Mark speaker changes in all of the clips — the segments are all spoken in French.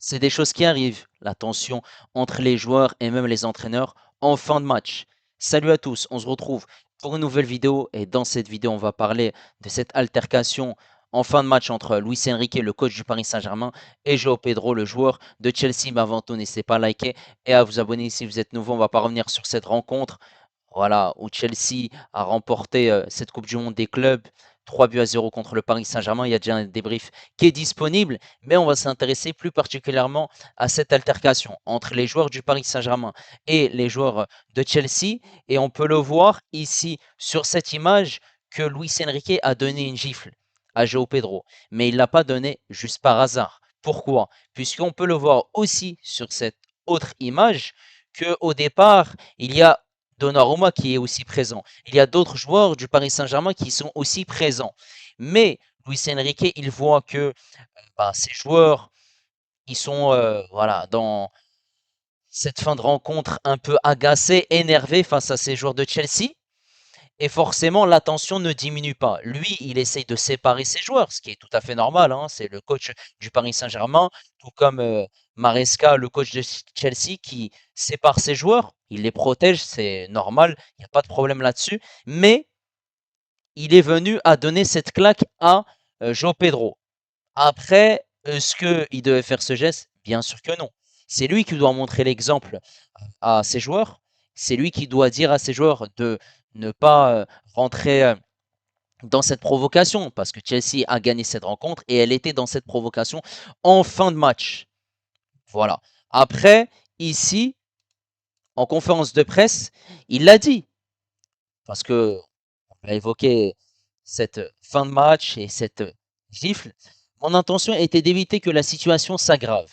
Speaker 1: C'est des choses qui arrivent, la tension entre les joueurs et même les entraîneurs en fin de match. Salut à tous, on se retrouve pour une nouvelle vidéo et dans cette vidéo on va parler de cette altercation en fin de match entre Luis Enrique, le coach du Paris Saint-Germain, et João Pedro, le joueur de Chelsea. Mais avant tout, n'hésitez pas à liker et à vous abonner si vous êtes nouveau. On va pas revenir sur cette rencontre, voilà, où Chelsea a remporté cette Coupe du Monde des clubs, 3 buts à 0 contre le Paris Saint-Germain. Il y a déjà un débrief qui est disponible, mais on va s'intéresser plus particulièrement à cette altercation entre les joueurs du Paris Saint-Germain et les joueurs de Chelsea. Et on peut le voir ici sur cette image que Luis Enrique a donné une gifle à João Pedro, mais il ne l'a pas donné juste par hasard. Pourquoi? Puisqu'on peut le voir aussi sur cette autre image qu'au départ, il y a Donnarumma qui est aussi présent. Il y a d'autres joueurs du Paris Saint-Germain qui sont aussi présents. Mais Luis Enrique, il voit que ces joueurs, ils sont voilà, dans cette fin de rencontre un peu agacés, énervés face à ces joueurs de Chelsea. Et forcément, la tension ne diminue pas. Lui, il essaye de séparer ses joueurs, ce qui est tout à fait normal, hein. C'est le coach du Paris Saint-Germain, tout comme Maresca, le coach de Chelsea, qui sépare ses joueurs. Il les protège, c'est normal, il n'y a pas de problème là-dessus. Mais il est venu à donner cette claque à João Pedro. Après, est-ce qu'il devait faire ce geste? Bien sûr que non. C'est lui qui doit montrer l'exemple à ses joueurs. C'est lui qui doit dire à ses joueurs de ne pas rentrer dans cette provocation, parce que Chelsea a gagné cette rencontre et elle était dans cette provocation en fin de match. Voilà. Après, ici, en conférence de presse, il l'a dit, parce que on a évoqué cette fin de match et cette gifle. Mon intention était d'éviter que la situation s'aggrave.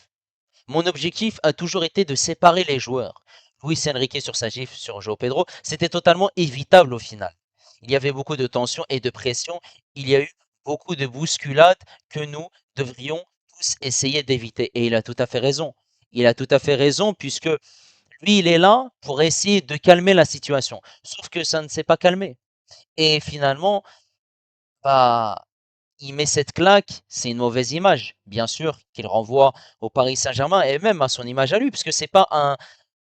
Speaker 1: Mon objectif a toujours été de séparer les joueurs. Luis Enrique sur sa gifle sur João Pedro, c'était totalement évitable au final. Il y avait beaucoup de tension et de pression. Il y a eu beaucoup de bousculades que nous devrions tous essayer d'éviter. Et il a tout à fait raison. Il a tout à fait raison puisque lui, il est là pour essayer de calmer la situation. Sauf que ça ne s'est pas calmé. Et finalement, bah, il met cette claque, c'est une mauvaise image, bien sûr, qu'il renvoie au Paris Saint-Germain et même à son image à lui, puisque c'est pas un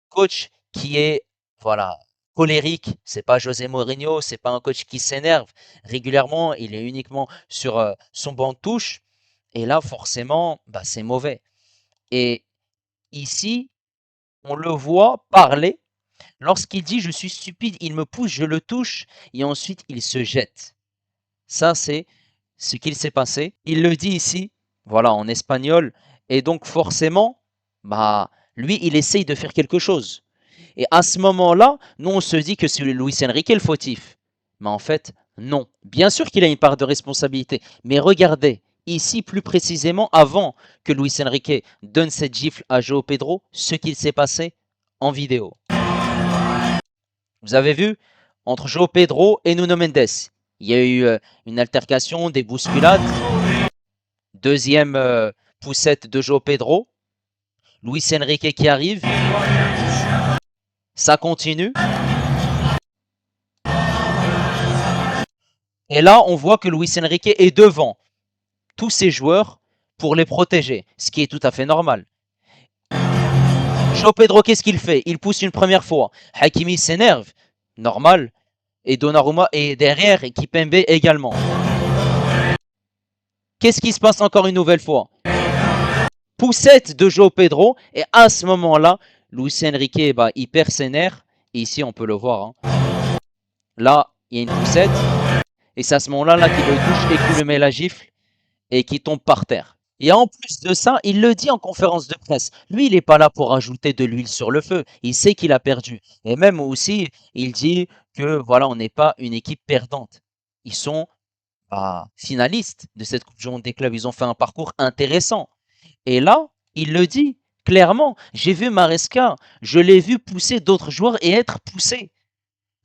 Speaker 1: coach qui est, voilà, colérique, c'est pas José Mourinho, c'est pas un coach qui s'énerve régulièrement, il est uniquement sur son banc de touche, et là, forcément, c'est mauvais. Et ici, on le voit parler, lorsqu'il dit je suis stupide, il me pousse, je le touche, et ensuite il se jette. Ça, c'est ce qu'il s'est passé. Il le dit ici, voilà, en espagnol. Et donc, forcément, lui, il essaye de faire quelque chose. Et à ce moment-là, nous, on se dit que c'est Luis Enrique le fautif. Mais en fait, non. Bien sûr qu'il a une part de responsabilité. Mais regardez, ici, plus précisément, avant que Luis Enrique donne cette gifle à João Pedro, ce qu'il s'est passé en vidéo. Vous avez vu, entre João Pedro et Nuno Mendes, il y a eu une altercation, des bousculades. Deuxième poussette de João Pedro. Luis Enrique qui arrive. Ça continue. Et là, on voit que Luis Enrique est devant tous ses joueurs pour les protéger, ce qui est tout à fait normal. João Pedro, qu'est-ce qu'il fait? Il pousse une première fois. Hakimi s'énerve, normal. Et Donnarumma est derrière et Kipembe également. Qu'est-ce qui se passe encore une nouvelle fois? Poussette de João Pedro. Et à ce moment-là, Luis Enrique, il perd ses nerfs. Et ici, on peut le voir. Hein. Là, il y a une poussette. Et c'est à ce moment-là qu'il le touche et qu'il lui met la gifle et qu'il tombe par terre. Et en plus de ça, il le dit en conférence de presse. Lui, il n'est pas là pour ajouter de l'huile sur le feu. Il sait qu'il a perdu. Et même aussi, il dit que voilà, on n'est pas une équipe perdante. Ils sont finalistes de cette Coupe du Monde des clubs. Ils ont fait un parcours intéressant. Et là, il le dit clairement. J'ai vu Maresca, je l'ai vu pousser d'autres joueurs et être poussé.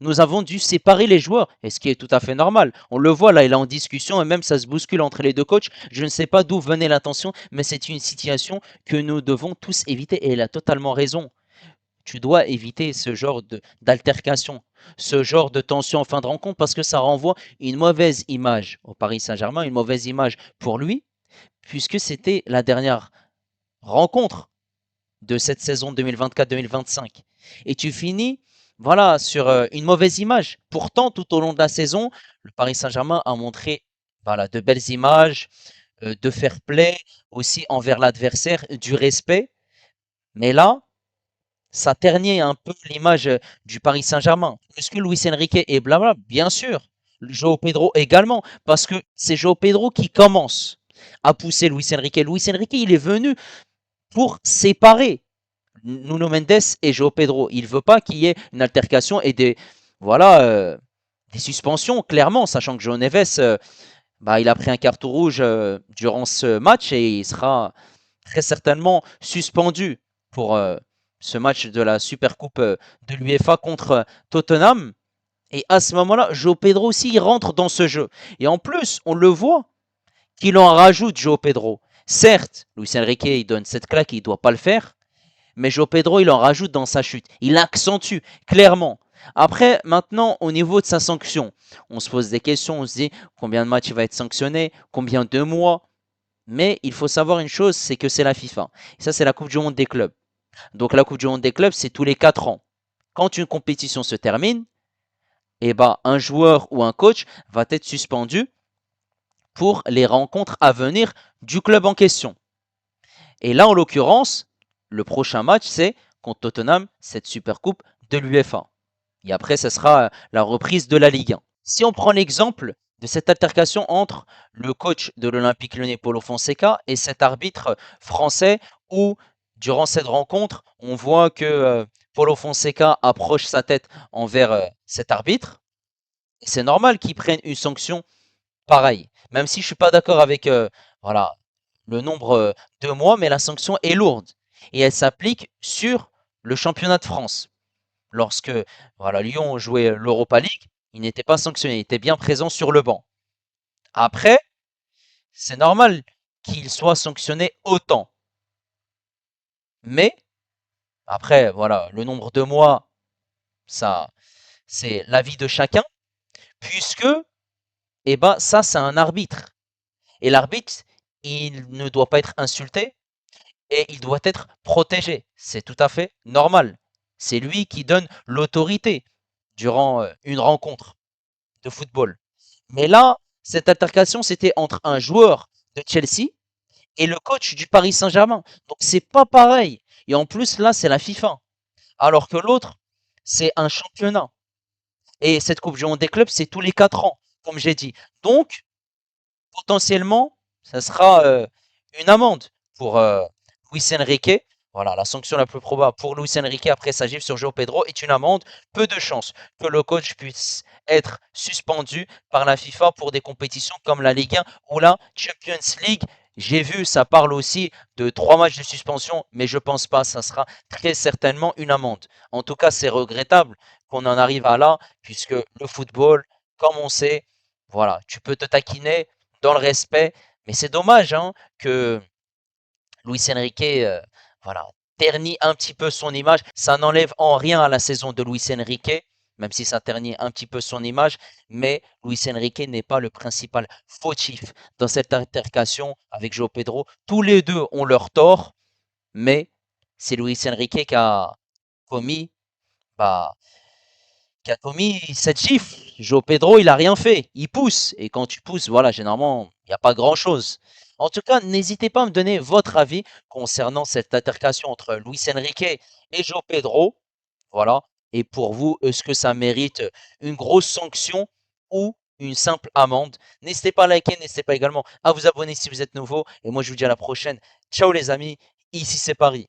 Speaker 1: Nous avons dû séparer les joueurs, et ce qui est tout à fait normal. On le voit là, il est en discussion et même ça se bouscule entre les deux coachs. Je ne sais pas d'où venait la tension, mais c'est une situation que nous devons tous éviter et il a totalement raison. Tu dois éviter ce genre d'altercation, ce genre de tension en fin de rencontre parce que ça renvoie une mauvaise image au Paris Saint-Germain, une mauvaise image pour lui, puisque c'était la dernière rencontres de cette saison 2024-2025. Et tu finis, voilà, sur une mauvaise image. Pourtant, tout au long de la saison, le Paris Saint-Germain a montré, voilà, de belles images, de fair play, aussi envers l'adversaire, du respect. Mais là, ça ternit un peu l'image du Paris Saint-Germain. Est-ce que Luis Enrique est blabla? Bien sûr. João Pedro également, parce que c'est João Pedro qui commence à pousser Luis Enrique. Luis Enrique, il est venu pour séparer Nuno Mendes et João Pedro. Il ne veut pas qu'il y ait une altercation et voilà, des suspensions, clairement, sachant que João Neves, bah, il a pris un carton rouge durant ce match et il sera très certainement suspendu pour ce match de la Supercoupe de l'UEFA contre Tottenham. Et à ce moment-là, João Pedro aussi il rentre dans ce jeu. Et en plus, on le voit qu'il en rajoute João Pedro. Certes, Luis Enrique il donne cette claque, il ne doit pas le faire. Mais João Pedro, il en rajoute dans sa chute. Il accentue clairement. Après, maintenant, au niveau de sa sanction, on se pose des questions. On se dit combien de matchs il va être sanctionné, combien de mois. Mais il faut savoir une chose, c'est que c'est la FIFA. Et ça, c'est la Coupe du Monde des clubs. Donc la Coupe du Monde des clubs, c'est tous les 4 ans. Quand une compétition se termine, eh ben, un joueur ou un coach va être suspendu pour les rencontres à venir du club en question. Et là, en l'occurrence, le prochain match, c'est contre Tottenham, cette Supercoupe de l'UEFA. Et après, ce sera la reprise de la Ligue 1. Si on prend l'exemple de cette altercation entre le coach de l'Olympique Lyonnais, Paulo Fonseca, et cet arbitre français, où durant cette rencontre, on voit que Paulo Fonseca approche sa tête envers cet arbitre. Et c'est normal qu'il prenne une sanction pareille. Même si je ne suis pas d'accord avec voilà, le nombre de mois, mais la sanction est lourde. Et elle s'applique sur le championnat de France. Lorsque voilà, Lyon jouait l'Europa League, il n'était pas sanctionné, il était bien présent sur le banc. Après, c'est normal qu'il soit sanctionné autant. Mais, après, voilà, le nombre de mois, ça, c'est l'avis de chacun, puisque, eh ben, ça, c'est un arbitre. Et l'arbitre, il ne doit pas être insulté et il doit être protégé. C'est tout à fait normal. C'est lui qui donne l'autorité durant une rencontre de football. Mais là, cette altercation, c'était entre un joueur de Chelsea et le coach du Paris Saint-Germain. Donc c'est pas pareil. Et en plus, là, c'est la FIFA. Alors que l'autre, c'est un championnat. Et cette Coupe du Monde des clubs, c'est tous les 4 ans, comme j'ai dit. Donc, potentiellement, ça sera une amende pour Luis Enrique. Voilà, la sanction la plus probable pour Luis Enrique après sa gifle sur João Pedro est une amende. Peu de chances que le coach puisse être suspendu par la FIFA pour des compétitions comme la Ligue 1 ou la Champions League. J'ai vu, ça parle aussi de 3 matchs de suspension, mais je pense pas, ça sera très certainement une amende. En tout cas, c'est regrettable qu'on en arrive à là, puisque le football, comme on sait, voilà, tu peux te taquiner dans le respect, mais c'est dommage hein, que Luis Enrique voilà, ternit un petit peu son image. Ça n'enlève en rien à la saison de Luis Enrique, même si ça ternit un petit peu son image, mais Luis Enrique n'est pas le principal fautif dans cette altercation avec João Pedro. Tous les deux ont leur tort, mais c'est Luis Enrique commis, bah, qui a commis cette gifle. João Pedro, il a rien fait. Il pousse. Et quand tu pousses, voilà, généralement, il n'y a pas grand-chose. En tout cas, n'hésitez pas à me donner votre avis concernant cette altercation entre Luis Enrique et João Pedro. Voilà. Et pour vous, est-ce que ça mérite une grosse sanction ou une simple amende? N'hésitez pas à liker, n'hésitez pas également à vous abonner si vous êtes nouveau. Et moi, je vous dis à la prochaine. Ciao les amis, ici c'est Paris.